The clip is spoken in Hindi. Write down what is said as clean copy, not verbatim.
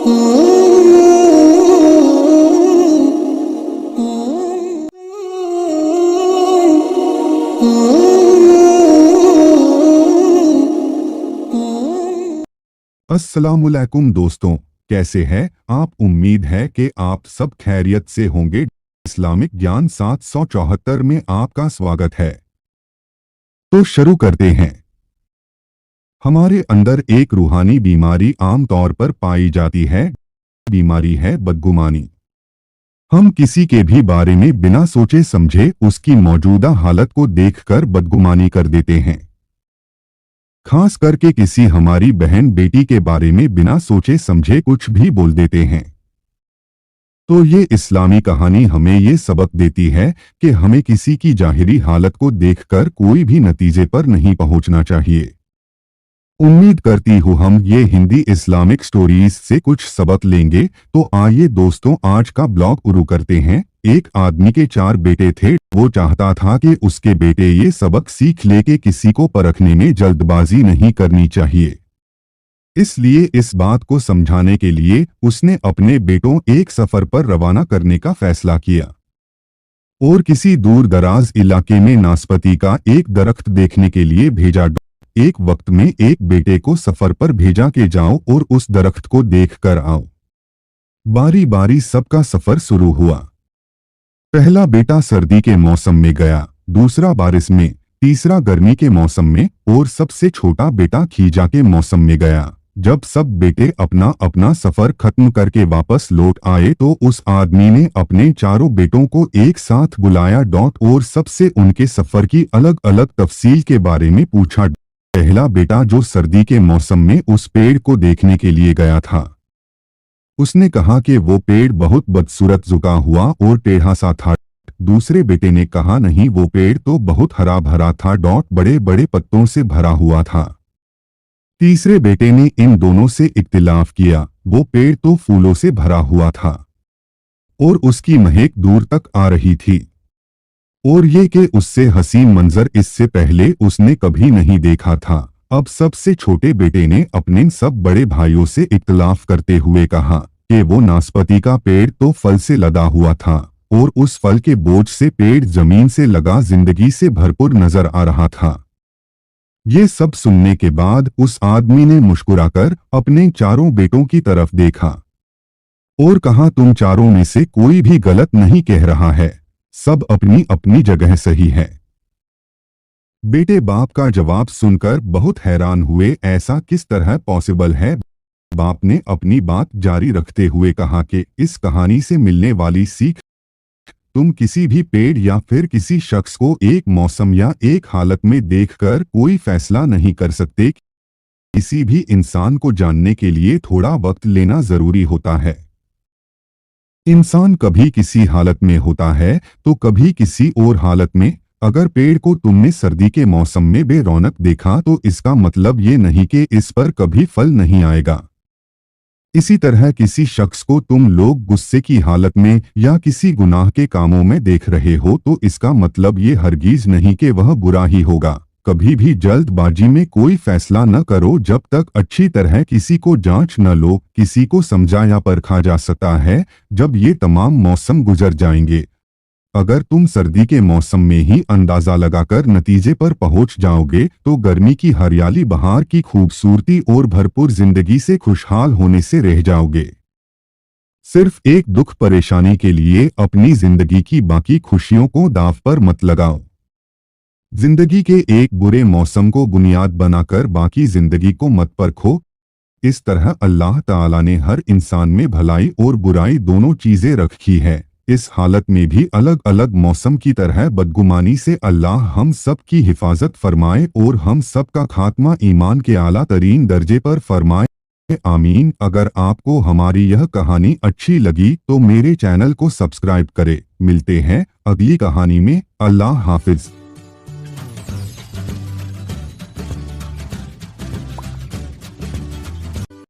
अस्सलामुअलैकुम दोस्तों, कैसे हैं आप? उम्मीद है कि आप सब खैरियत से होंगे। इस्लामिक ज्ञान 774 में आपका स्वागत है। तो शुरू करते हैं। हमारे अंदर एक रूहानी बीमारी आम तौर पर पाई जाती है। बीमारी है बदगुमानी। हम किसी के भी बारे में बिना सोचे समझे उसकी मौजूदा हालत को देखकर बदगुमानी कर देते हैं। खास करके किसी हमारी बहन बेटी के बारे में बिना सोचे समझे कुछ भी बोल देते हैं। तो ये इस्लामी कहानी हमें ये सबक देती है कि हमें किसी की ज़ाहिरी हालत को देखकर कोई भी नतीजे पर नहीं पहुंचना चाहिए। उम्मीद करती हूँ हम ये हिंदी इस्लामिक स्टोरीज से कुछ सबक लेंगे। तो आइए दोस्तों, आज का ब्लॉग शुरू करते हैं। एक आदमी के 4 बेटे थे। वो चाहता था कि उसके बेटे ये सबक सीख ले कि किसी को परखने में जल्दबाजी नहीं करनी चाहिए। इसलिए इस बात को समझाने के लिए उसने अपने बेटों एक सफर पर रवाना करने का फैसला किया और किसी दूर दराज इलाके में नाशपाती का एक दरख्त देखने के लिए भेजा। एक वक्त में एक बेटे को सफर पर भेजा कि जाओ और उस दरख्त को देख कर आओ। बारी बारी सबका सफर शुरू हुआ। पहला बेटा सर्दी के मौसम में गया, दूसरा बारिश में, तीसरा गर्मी के मौसम में और सबसे छोटा बेटा खींचा के मौसम में गया। जब सब बेटे अपना अपना सफर खत्म करके वापस लौट आए तो उस आदमी ने अपने चारों बेटों को एक साथ बुलाया और सबसे उनके सफर की अलग अलग तफसील के बारे में पूछा। पहला बेटा जो सर्दी के मौसम में उस पेड़ को देखने के लिए गया था, उसने कहा कि वो पेड़ बहुत बदसूरत झुका हुआ और टेढ़ा सा था। दूसरे बेटे ने कहा नहीं, वो पेड़ तो बहुत हरा भरा था, बड़े बड़े पत्तों से भरा हुआ था। तीसरे बेटे ने इन दोनों से इख्तिलाफ किया, वो पेड़ तो फूलों से भरा हुआ था और उसकी महक दूर तक आ रही थी और ये कि उससे हसीन मंजर इससे पहले उसने कभी नहीं देखा था। अब सबसे छोटे बेटे ने अपने सब बड़े भाइयों से इख्तिलाफ करते हुए कहा कि वो नाशपाती का पेड़ तो फल से लदा हुआ था और उस फल के बोझ से पेड़ जमीन से लगा जिंदगी से भरपूर नजर आ रहा था। ये सब सुनने के बाद उस आदमी ने मुस्कुराकर अपने चारों बेटों की तरफ देखा और कहा, तुम चारों में से कोई भी गलत नहीं कह रहा है, सब अपनी अपनी जगह सही है। बेटे बाप का जवाब सुनकर बहुत हैरान हुए, ऐसा किस तरह पॉसिबल है? बाप ने अपनी बात जारी रखते हुए कहा कि इस कहानी से मिलने वाली सीख, तुम किसी भी पेड़ या फिर किसी शख्स को एक मौसम या एक हालत में देखकर कोई फैसला नहीं कर सकते। किसी भी इंसान को जानने के लिए थोड़ा वक्त लेना जरूरी होता है। इंसान कभी किसी हालत में होता है तो कभी किसी और हालत में। अगर पेड़ को तुमने सर्दी के मौसम में बेरौनक देखा तो इसका मतलब ये नहीं कि इस पर कभी फल नहीं आएगा। इसी तरह किसी शख्स को तुम लोग गुस्से की हालत में या किसी गुनाह के कामों में देख रहे हो तो इसका मतलब ये हरगिज नहीं कि वह बुरा ही होगा। कभी भी जल्दबाजी में कोई फैसला न करो जब तक अच्छी तरह किसी को जांच न लो। किसी को समझा या परखा जा सकता है जब ये तमाम मौसम गुजर जाएंगे। अगर तुम सर्दी के मौसम में ही अंदाजा लगाकर नतीजे पर पहुंच जाओगे तो गर्मी की हरियाली, बहार की खूबसूरती और भरपूर जिंदगी से खुशहाल होने से रह जाओगे। सिर्फ एक दुख परेशानी के लिए अपनी जिंदगी की बाकी खुशियों को दांव पर मत लगाओ। जिंदगी के एक बुरे मौसम को बुनियाद बनाकर बाकी जिंदगी को मत परखो। इस तरह अल्लाह ताला ने हर इंसान में भलाई और बुराई दोनों चीजें रखी है। इस हालत में भी अलग अलग मौसम की तरह बदगुमानी से अल्लाह हम सब की हिफाजत फरमाए और हम सब का खात्मा ईमान के आला तरीन दर्जे पर फरमाए। आमीन। अगर आपको हमारी यह कहानी अच्छी लगी तो मेरे चैनल को सब्सक्राइब करें। मिलते हैं अगली कहानी में। अल्लाह हाफिज।